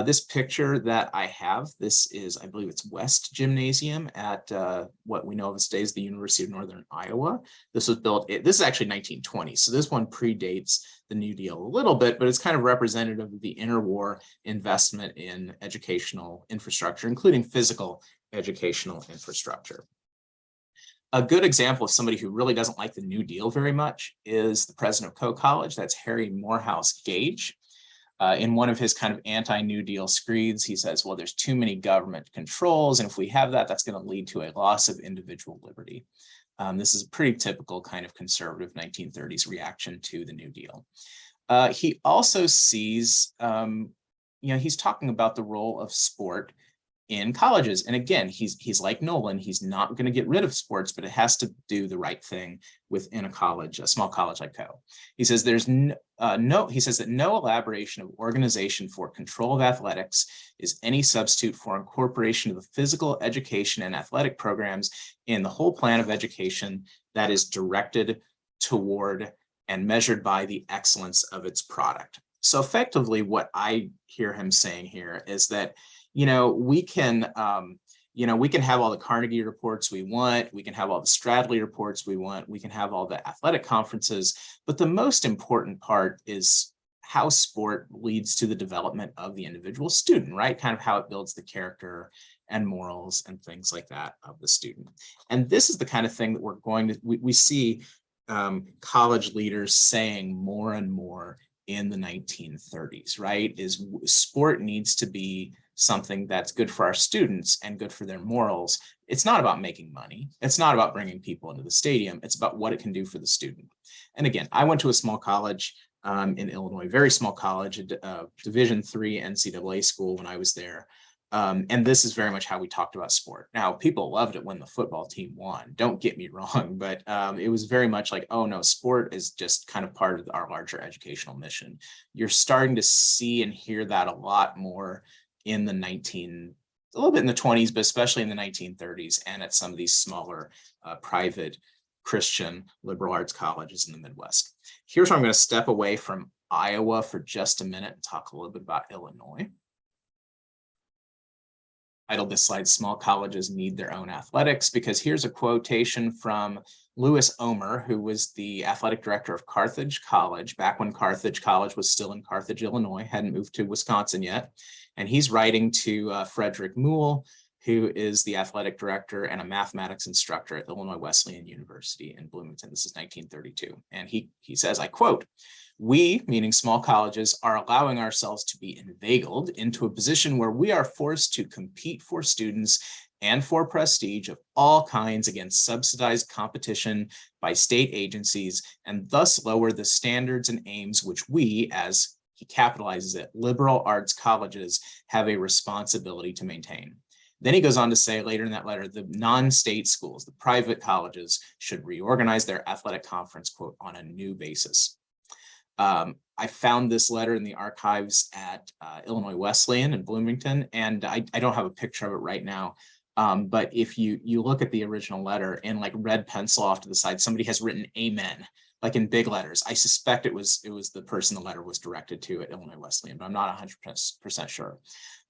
This picture that I have, this is, I believe it's West Gymnasium at what we know of as today as the University of Northern Iowa. This was built, this is actually 1920, so this one predates the New Deal a little bit, but it's kind of representative of the interwar investment in educational infrastructure, including physical educational infrastructure. A good example of somebody who really doesn't like the New Deal very much is the president of Coe College, that's Harry Morehouse Gage. In one of his kind of anti-New Deal screeds, he says, well, there's too many government controls, and if we have that, that's going to lead to a loss of individual liberty. This is a pretty typical kind of conservative 1930s reaction to the New Deal. He also sees, he's talking about the role of sport in colleges. And again, he's like Nollen, he's not going to get rid of sports, but it has to do the right thing within a college, a small college like Coe. He says he says that no elaboration of organization for control of athletics is any substitute for incorporation of the physical education and athletic programs in the whole plan of education that is directed toward and measured by the excellence of its product. So effectively, what I hear him saying here is that we can have all the Carnegie reports we want, we can have all the Stradley reports we want, we can have all the athletic conferences, but the most important part is how sport leads to the development of the individual student, right? Kind of how it builds the character and morals and things like that of the student. And this is the kind of thing that we see college leaders saying more and more in the 1930s, right? Is sport needs to be something that's good for our students and good for their morals. It's not about making money. It's not about bringing people into the stadium. It's about what it can do for the student. And again, I went to a small college in Illinois, very small college, a Division III NCAA school when I was there. And this is very much how we talked about sport. Now, people loved it when the football team won. Don't get me wrong, but it was very much like, oh no, sport is just kind of part of our larger educational mission. You're starting to see and hear that a lot more in a little bit in the 20s, but especially in the 1930s and at some of these smaller private Christian liberal arts colleges in the Midwest. Here's where I'm going to step away from Iowa for just a minute and talk a little bit about Illinois. I titled this slide, Small Colleges Need Their Own Athletics, because here's a quotation from Louis Omer, who was the athletic director of Carthage College back when Carthage College was still in Carthage, Illinois, hadn't moved to Wisconsin yet. And he's writing to Frederick Muhl, who is the athletic director and a mathematics instructor at Illinois Wesleyan University in Bloomington. This is 1932. And he says, I quote, "We, meaning small colleges, are allowing ourselves to be inveigled into a position where we are forced to compete for students and for prestige of all kinds against subsidized competition by state agencies, and thus lower the standards and aims which we, as he capitalizes it, liberal arts colleges, have a responsibility to maintain." Then he goes on to say later in that letter, the non-state schools, the private colleges, should reorganize their athletic conference, quote, on a new basis. I found this letter in the archives at Illinois Wesleyan in Bloomington, and I don't have a picture of it right now. But if you look at the original letter in like red pencil off to the side, somebody has written amen, like in big letters. I suspect it was the person the letter was directed to at Illinois Wesleyan, but I'm not 100% sure.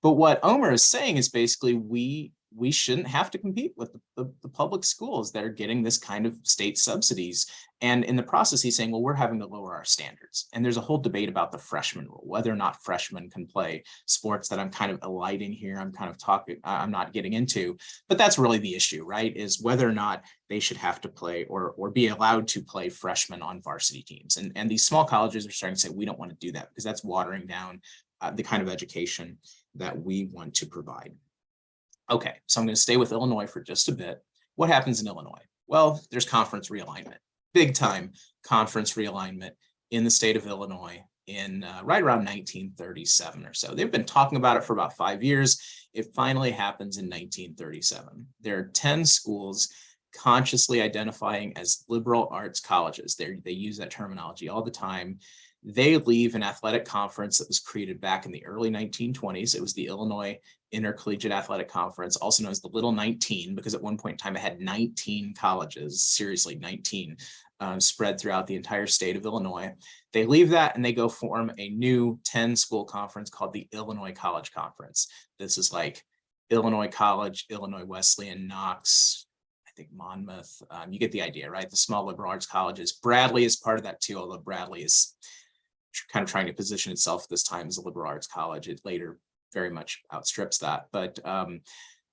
But what Omer is saying is basically we shouldn't have to compete with the public schools that are getting this kind of state subsidies And in the process, he's saying, well, we're having to lower our standards. And there's a whole debate about the freshman rule, whether or not freshmen can play sports that I'm kind of alighting here. I'm not getting into, but that's really the issue, right? Is whether or not they should have to play or be allowed to play freshmen on varsity teams. And these small colleges are starting to say, we don't want to do that because that's watering down the kind of education that we want to provide. Okay, so I'm going to stay with Illinois for just a bit. What happens in Illinois? Well, there's conference realignment, big time conference realignment in the state of Illinois in right around 1937 or so. They've been talking about it for about 5 years. It finally happens in 1937. There are 10 schools consciously identifying as liberal arts colleges. They use that terminology all the time. They leave an athletic conference that was created back in the early 1920s. It was the Illinois Intercollegiate Athletic Conference, also known as the Little 19, because at one point in time it had 19 colleges, seriously 19, spread throughout the entire state of Illinois. They leave that and they go form a new 10-school conference called the Illinois College Conference. This is like Illinois College, Illinois Wesleyan, Knox, I think Monmouth. You get the idea, right? The small liberal arts colleges. Bradley is part of that too, although Bradley is kind of trying to position itself this time as a liberal arts college. It later very much outstrips that. But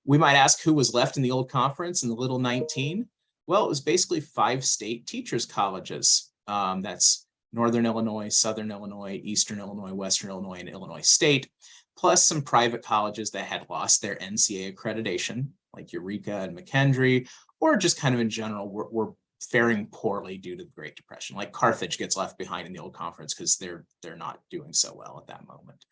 we might ask who was left in the old conference in the Little 19. Well, it was basically 5 state teachers colleges. That's Northern Illinois, Southern Illinois, Eastern Illinois, Western Illinois, and Illinois State, plus some private colleges that had lost their NCAA accreditation, like Eureka and McKendree, or just kind of in general were faring poorly due to the Great Depression. Like Carthage gets left behind in the old conference because they're not doing so well at that moment.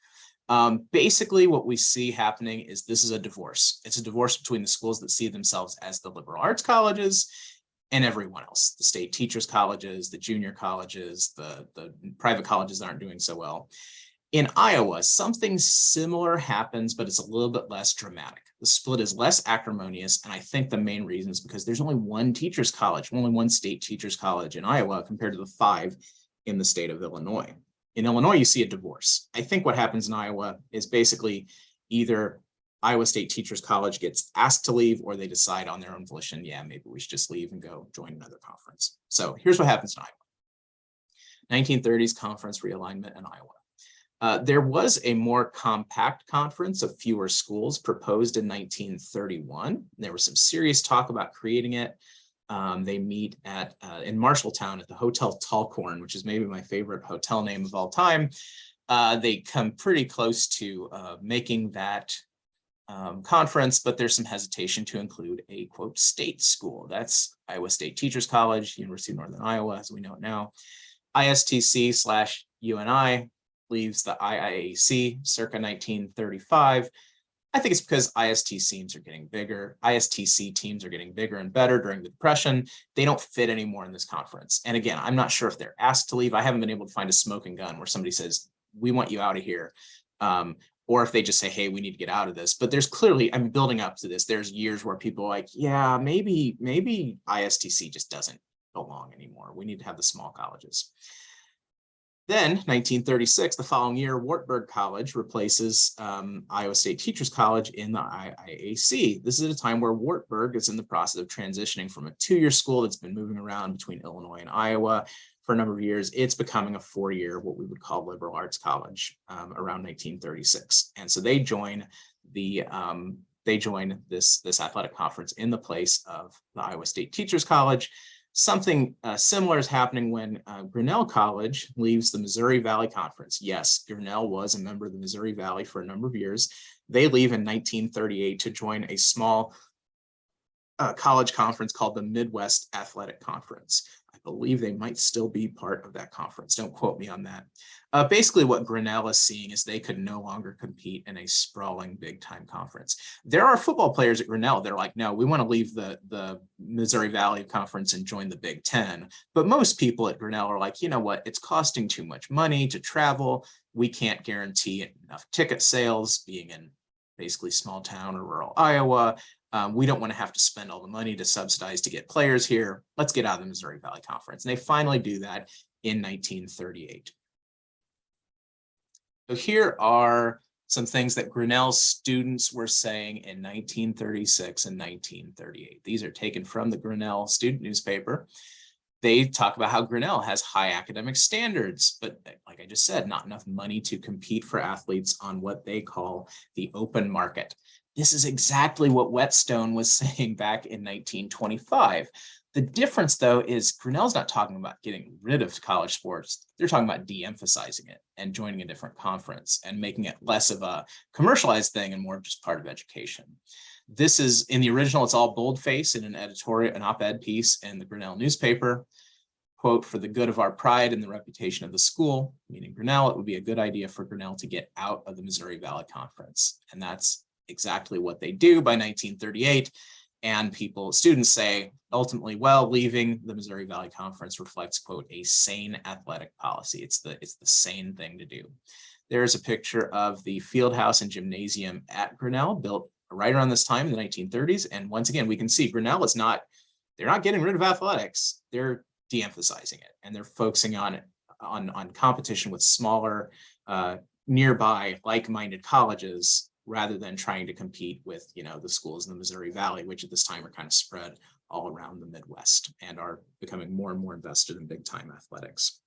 Basically, what we see happening is this is a divorce. It's a divorce between the schools that see themselves as the liberal arts colleges and everyone else, the state teachers colleges, the junior colleges, the private colleges that aren't doing so well. In Iowa, something similar happens, but it's a little bit less dramatic. The split is less acrimonious, and I think the main reason is because there's only one teachers college, only one state teachers college in Iowa compared to the 5 in the state of Illinois. In Illinois, you see a divorce. I think what happens in Iowa is basically either Iowa State Teachers College gets asked to leave or they decide on their own volition, yeah, maybe we should just leave and go join another conference. So here's what happens in Iowa. 1930s conference realignment in Iowa. There was a more compact conference of fewer schools proposed in 1931. There was some serious talk about creating it. They meet in Marshalltown at the Hotel Talcorn, which is maybe my favorite hotel name of all time. They come pretty close to making that conference, but there's some hesitation to include a, quote, state school. That's Iowa State Teachers College, University of Northern Iowa, as we know it now. ISTC/UNI leaves the IIAC circa 1935. I think it's because IST teams are getting bigger. ISTC teams are getting bigger and better during the Depression. They don't fit anymore in this conference. And again, I'm not sure if they're asked to leave. I haven't been able to find a smoking gun where somebody says, we want you out of here. Or if they just say, hey, we need to get out of this. But there's clearly, I'm building up to this. There's years where people are like, yeah, maybe ISTC just doesn't belong anymore. We need to have the small colleges. Then 1936, the following year, Wartburg College replaces Iowa State Teachers College in the IIAC. This is at a time where Wartburg is in the process of transitioning from a 2-year school that's been moving around between Illinois and Iowa for a number of years. It's becoming a 4-year, what we would call liberal arts college around 1936. And so they join this athletic conference in the place of the Iowa State Teachers College. Something similar is happening when Grinnell College leaves the Missouri Valley Conference. Yes, Grinnell was a member of the Missouri Valley for a number of years. They leave in 1938 to join a small college conference called the Midwest Athletic Conference. I believe they might still be part of that conference. Don't quote me on that. Basically, what Grinnell is seeing is they could no longer compete in a sprawling big-time conference. There are football players at Grinnell that are like, no, we want to leave the Missouri Valley Conference and join the Big Ten. But most people at Grinnell are like, you know what? It's costing too much money to travel. We can't guarantee enough ticket sales being in basically small town or rural Iowa. We don't want to have to spend all the money to subsidize to get players here. Let's get out of the Missouri Valley Conference. And they finally do that in 1938. So here are some things that Grinnell students were saying in 1936 and 1938. These are taken from the Grinnell student newspaper. They talk about how Grinnell has high academic standards, but like I just said, not enough money to compete for athletes on what they call the open market. This is exactly what Wettstone was saying back in 1925. The difference, though, is Grinnell's not talking about getting rid of college sports. They're talking about de-emphasizing it and joining a different conference and making it less of a commercialized thing and more just part of education. This is, in the original, it's all boldface in an editorial, an op-ed piece in the Grinnell newspaper. Quote, "For the good of our pride and the reputation of the school," meaning Grinnell, "it would be a good idea for Grinnell to get out of the Missouri Valley Conference." And that's exactly what they do by 1938. And students say, ultimately, well, leaving the Missouri Valley Conference reflects, quote, "a sane athletic policy." It's the sane thing to do. There's a picture of the field house and gymnasium at Grinnell, built right around this time in the 1930s. And once again, we can see Grinnell is they're not getting rid of athletics. They're de-emphasizing it, and they're focusing on competition with smaller, nearby, like-minded colleges, rather than trying to compete with, the schools in the Missouri Valley, which at this time are kind of spread all around the Midwest and are becoming more and more invested in big-time athletics.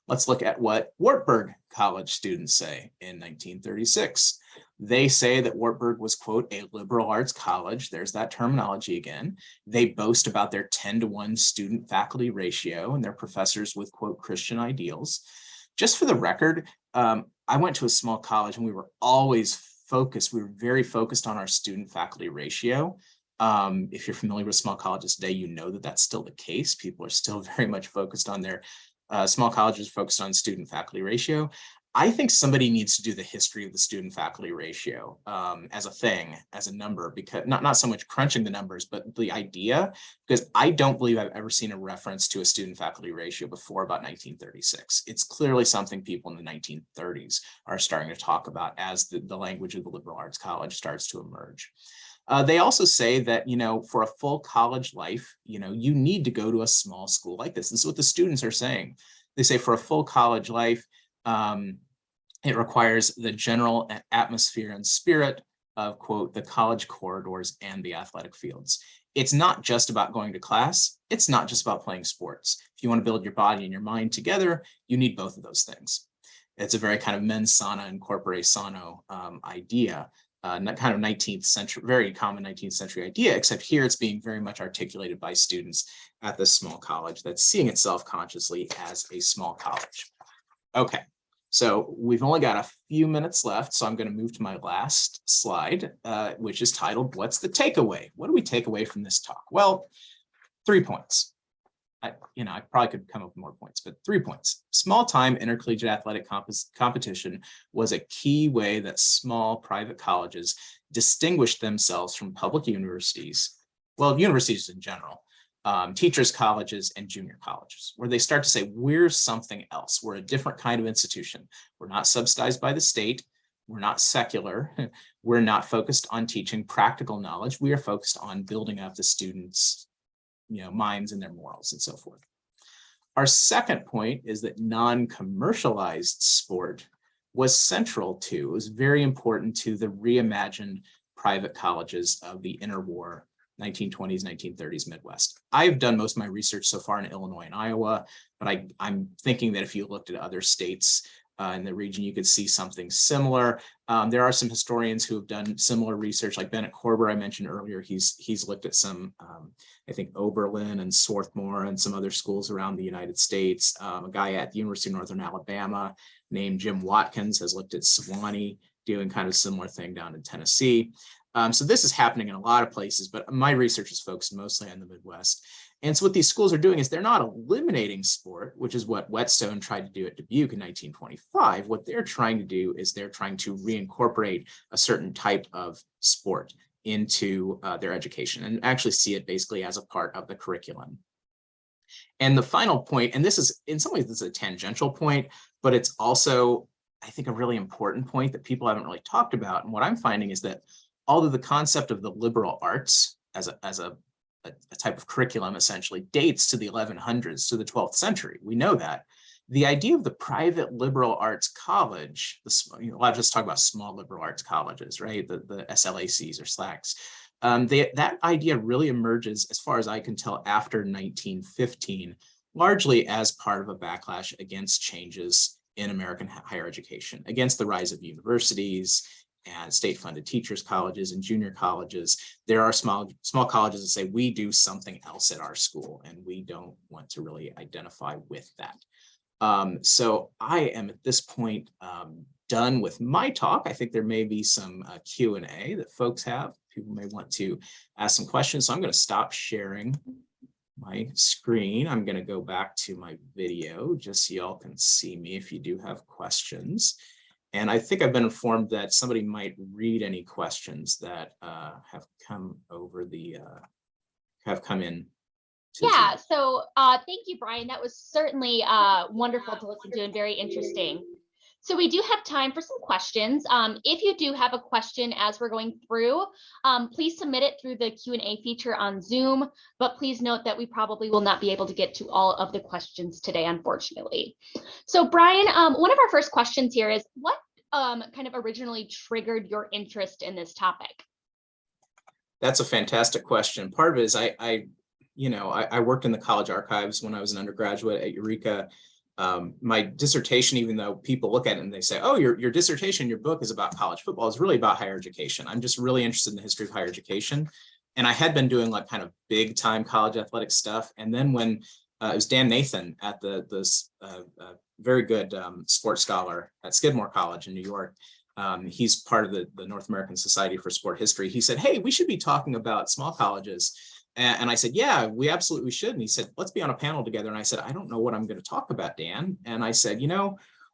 Let's look at what Wartburg College students say in 1936. They say that Wartburg was, quote, "a liberal arts college." There's that terminology again. They boast about their 10-to-1 student-faculty ratio and their professors with, quote, "Christian ideals." Just for the record, I went to a small college and we were very focused on our student-faculty ratio. If you're familiar with small colleges today, you know that that's still the case. People are still very much focused on their small colleges focused on student-faculty ratio. I think somebody needs to do the history of the student-faculty ratio as a thing, as a number, because not so much crunching the numbers, but the idea, because I don't believe I've ever seen a reference to a student-faculty ratio before about 1936. It's clearly something people in the 1930s are starting to talk about as the language of the liberal arts college starts to emerge. They also say that, for a full college life, you need to go to a small school like this. This is what the students are saying. They say for a full college life, it requires the general atmosphere and spirit of, quote, "the college corridors and the athletic fields." It's not just about going to class. It's not just about playing sports. If you want to build your body and your mind together, you need both of those things. It's a very kind of mens sana and corpore sano idea. Kind of 19th century, very common 19th century idea, except here it's being very much articulated by students at this small college that's seeing itself consciously as a small college. Okay, so we've only got a few minutes left, so I'm going to move to my last slide, which is titled, "What's the takeaway?" What do we take away from this talk? Well, 3 points. I probably could come up with more points, but 3 points. Small-time intercollegiate athletic competition was a key way that small private colleges distinguished themselves from public universities, well, universities in general, teachers' colleges and junior colleges, where they start to say, we're something else. We're a different kind of institution. We're not subsidized by the state. We're not secular. We're not focused on teaching practical knowledge. We are focused on building up the students' minds and their morals and so forth. Our second point is that non-commercialized sport was central to, was very important to the reimagined private colleges of the interwar 1920s, 1930s Midwest. I've done most of my research so far in Illinois and Iowa, but I'm thinking that if you looked at other states in the region, you could see something similar. There are some historians who have done similar research, like Bennett Korber, I mentioned earlier. He's looked at some, I think, Oberlin and Swarthmore and some other schools around the United States. A guy at the University of Northern Alabama named Jim Watkins has looked at Sewanee, doing kind of a similar thing down in Tennessee. So this is happening in a lot of places, but my research is focused mostly on the Midwest. And so what these schools are doing is they're not eliminating sport, which is what Wettstone tried to do at Dubuque in 1925. What they're trying to do is they're trying to reincorporate a certain type of sport into their education and actually see it basically as a part of the curriculum. And the final point, and this is in some ways this is a tangential point, but it's also, I think, a really important point that people haven't really talked about. And what I'm finding is that although the concept of the liberal arts as a type of curriculum essentially dates to the 1100s, to the 12th century, we know that. The idea of the private liberal arts college, a lot of us talk about small liberal arts colleges, right? The SLACs or SLACs. That idea really emerges, as far as I can tell, after 1915, largely as part of a backlash against changes in American higher education, against the rise of universities and state-funded teachers colleges and junior colleges. There are small colleges that say we do something else at our school and we don't want to really identify with that. So I am at this point done with my talk. I think there may be some Q&A that folks have. People may want to ask some questions. So I'm going to stop sharing my screen. I'm going to go back to my video just so y'all can see me if you do have questions. And I think I've been informed that somebody might read any questions that have come over the, have come in. Yeah, so thank you, Brian. That was certainly wonderful to listen to and very interesting. So we do have time for some questions. If you do have a question as we're going through, please submit it through the Q&A feature on Zoom, but please note that we probably will not be able to get to all of the questions today, unfortunately. So Brian, one of our first questions here is, what kind of originally triggered your interest in this topic? That's a fantastic question. Part of it is I worked in the college archives when I was an undergraduate at Eureka. My dissertation, even though people look at it and they say, oh, your dissertation, your book is about college football, is really about higher education. I'm just really interested in the history of higher education. And I had been doing like kind of big time college athletic stuff. And then when it was Dan Nathan at the very good sports scholar at Skidmore College in New York. He's part of the North American Society for Sport History. He said, hey, we should be talking about small colleges. And I said, yeah, we absolutely should. And he said, let's be on a panel together. And I said, I don't know what I'm going to talk about, Dan. And I said,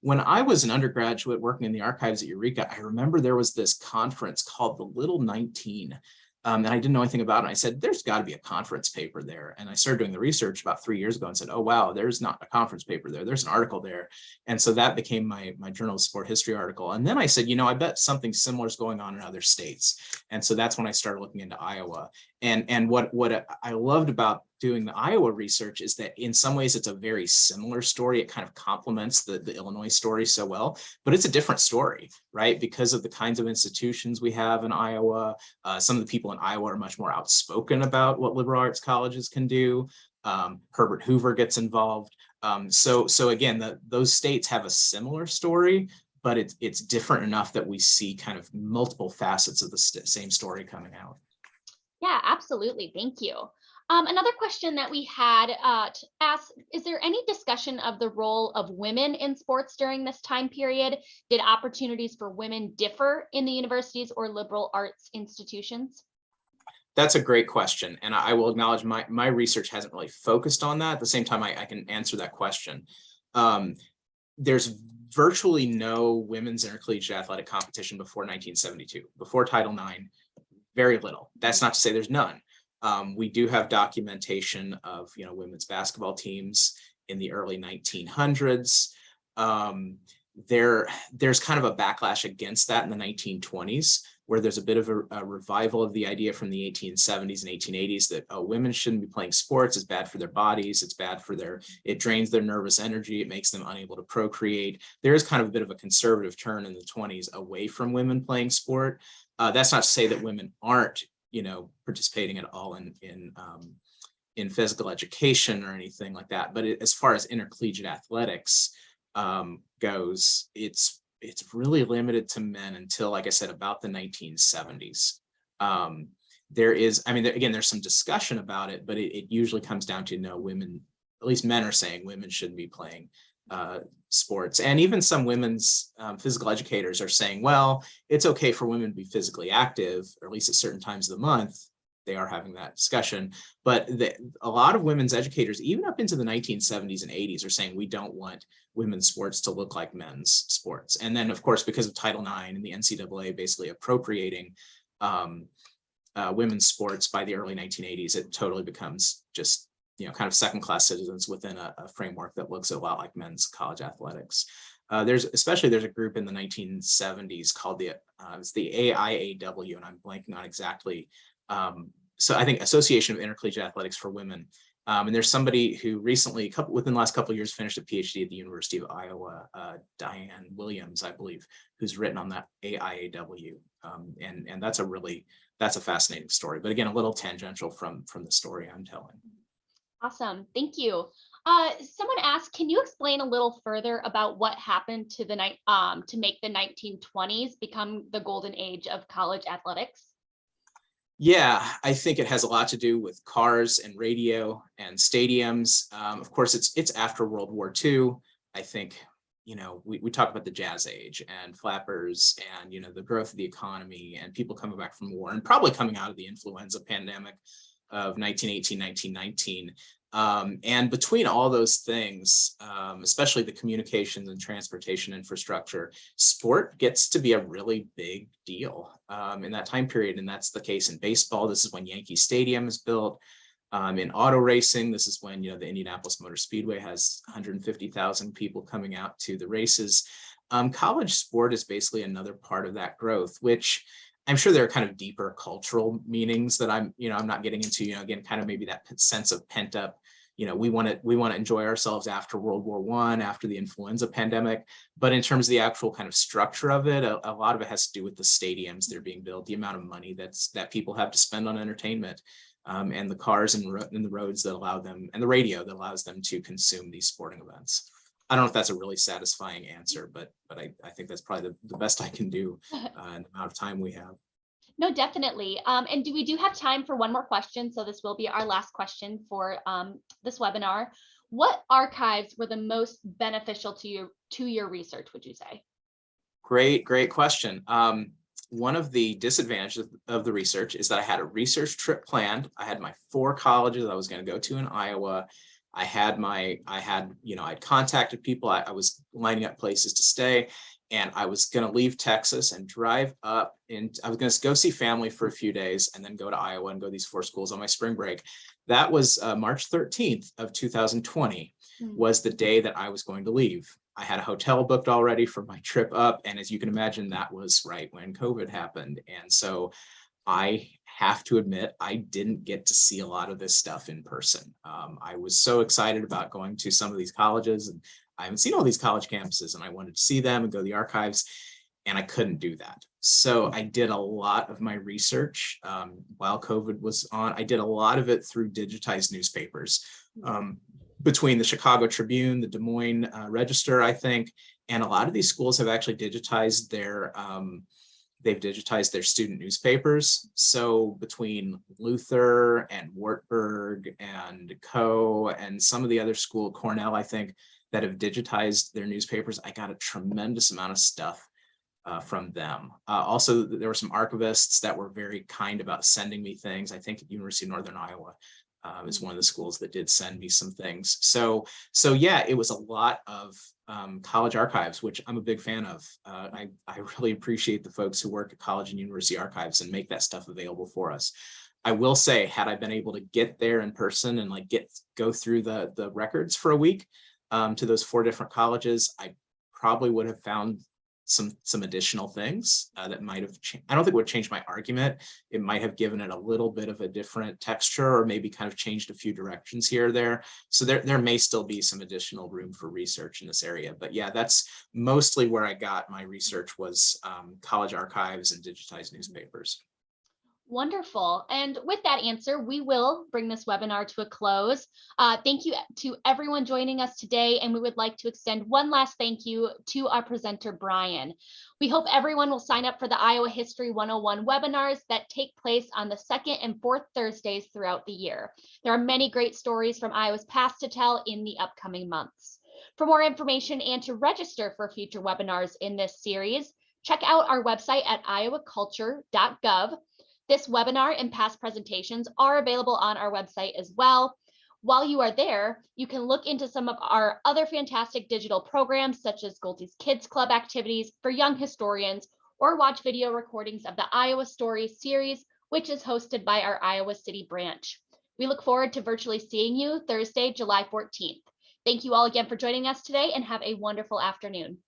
when I was an undergraduate working in the archives at Eureka, I remember there was this conference called the Little 19. And I didn't know anything about it. I said, there's got to be a conference paper there. And I started doing the research about 3 years ago and said, oh, wow, there's not a conference paper there. There's an article there. And so that became my Journal of Sport History article. And then I said, I bet something similar is going on in other states. And so that's when I started looking into Iowa. And what I loved about doing the Iowa research is that in some ways it's a very similar story. It kind of complements the Illinois story so well, but it's a different story, right? Because of the kinds of institutions we have in Iowa. Some of the people in Iowa are much more outspoken about what liberal arts colleges can do. Herbert Hoover gets involved. So again, those states have a similar story, but it's different enough that we see kind of multiple facets of the same story coming out. Yeah, absolutely. Thank you. Another question that we had asked, is there any discussion of the role of women in sports during this time period? Did opportunities for women differ in the universities or liberal arts institutions? That's a great question. And I will acknowledge my research hasn't really focused on that. At the same time, I can answer that question. There's virtually no women's intercollegiate athletic competition before 1972, before Title IX. Very little. That's not to say there's none. We do have documentation of women's basketball teams in the early 1900s. There's kind of a backlash against that in the 1920s, where there's a bit of a revival of the idea from the 1870s and 1880s that women shouldn't be playing sports. It's bad for their bodies. It's bad for it drains their nervous energy. It makes them unable to procreate. There is kind of a bit of a conservative turn in the 20s away from women playing sport. That's not to say that women aren't, participating at all in physical education or anything like that. But as far as intercollegiate athletics goes, it's really limited to men until, like I said, about the 1970s. There's some discussion about it, but it usually comes down to no, women, at least men are saying women shouldn't be playing sports. And even some women's physical educators are saying, well, it's okay for women to be physically active, or at least at certain times of the month. They are having that discussion. But a lot of women's educators, even up into the 1970s and 80s, are saying we don't want women's sports to look like men's sports. And then, of course, because of Title IX and the NCAA basically appropriating women's sports by the early 1980s, it totally becomes just kind of second-class citizens within a framework that looks a lot like men's college athletics. There's a group in the 1970s called it's the AIAW, and I'm blanking on exactly. So I think Association of Intercollegiate Athletics for Women. And there's somebody who recently, within the last couple of years, finished a PhD at the University of Iowa, Diane Williams, I believe, who's written on that AIAW. And that's a fascinating story. But again, a little tangential from the story I'm telling. Awesome, thank you. Someone asked, can you explain a little further about what happened to to make the 1920s become the golden age of college athletics? Yeah, I think it has a lot to do with cars and radio and stadiums. Of course, it's after World War II. I think, we talk about the jazz age and flappers and, the growth of the economy and people coming back from war and probably coming out of the influenza pandemic of 1918, 1919. And between all those things, especially the communications and transportation infrastructure, sport gets to be a really big deal in that time period. And that's the case in baseball. This is when Yankee Stadium is built. In auto racing, this is when, the Indianapolis Motor Speedway has 150,000 people coming out to the races. College sport is basically another part of that growth, which I'm sure there are kind of deeper cultural meanings that I'm not getting into, again, kind of maybe that sense of pent up, we want to enjoy ourselves after World War I, after the influenza pandemic. But in terms of the actual kind of structure of it, a lot of it has to do with the stadiums that are being built, the amount of money that people have to spend on entertainment, and the cars and the roads that allow them, and the radio that allows them to consume these sporting events. I don't know if that's a really satisfying answer, but I think that's probably the best I can do in the amount of time we have. No, definitely. And we do have time for one more question. So this will be our last question for this webinar. What archives were the most beneficial to your research, would you say? Great question. One of the disadvantages of the research is that I had a research trip planned. I had my 4 colleges I was going to go to in Iowa. I'd contacted people. I was lining up places to stay, and I was going to leave Texas and drive up, and I was going to go see family for a few days and then go to Iowa and go to these 4 schools on my spring break. That was March 13th of 2020 was the day that I was going to leave. I had a hotel booked already for my trip up. And as you can imagine, that was right when COVID happened. And so I have to admit, I didn't get to see a lot of this stuff in person. I was so excited about going to some of these colleges, and I haven't seen all these college campuses, and I wanted to see them and go to the archives, and I couldn't do that. So I did a lot of my research while COVID was on. I did a lot of it through digitized newspapers. Between the Chicago Tribune, the Des Moines Register, I think, and a lot of these schools have actually digitized their student newspapers. So between Luther and Wartburg and and some of the other school, Cornell, I think, that have digitized their newspapers, I got a tremendous amount of stuff from them. Also, there were some archivists that were very kind about sending me things. I think at University of Northern Iowa is one of the schools that did send me some things. So yeah, it was a lot of college archives, which I'm a big fan of. I really appreciate the folks who work at college and university archives and make that stuff available for us. I will say, had I been able to get there in person and go through the records for a week to those 4 different colleges, I probably would have found some additional things that might have I don't think it would change my argument. It might have given it a little bit of a different texture, or maybe kind of changed a few directions here or there. So there may still be some additional room for research in this area. But yeah, that's mostly where I got my research, was college archives and digitized newspapers. Wonderful. And with that answer, we will bring this webinar to a close. Thank you to everyone joining us today. And we would like to extend one last thank you to our presenter, Brian. We hope everyone will sign up for the Iowa History 101 webinars that take place on the 2nd and 4th Thursdays throughout the year. There are many great stories from Iowa's past to tell in the upcoming months. For more information and to register for future webinars in this series, check out our website at iowaculture.gov. This webinar and past presentations are available on our website as well. While you are there, you can look into some of our other fantastic digital programs, such as Scholte's Kids Club activities for young historians, or watch video recordings of the Iowa Stories series, which is hosted by our Iowa City branch. We look forward to virtually seeing you Thursday, July 14th. Thank you all again for joining us today, and have a wonderful afternoon.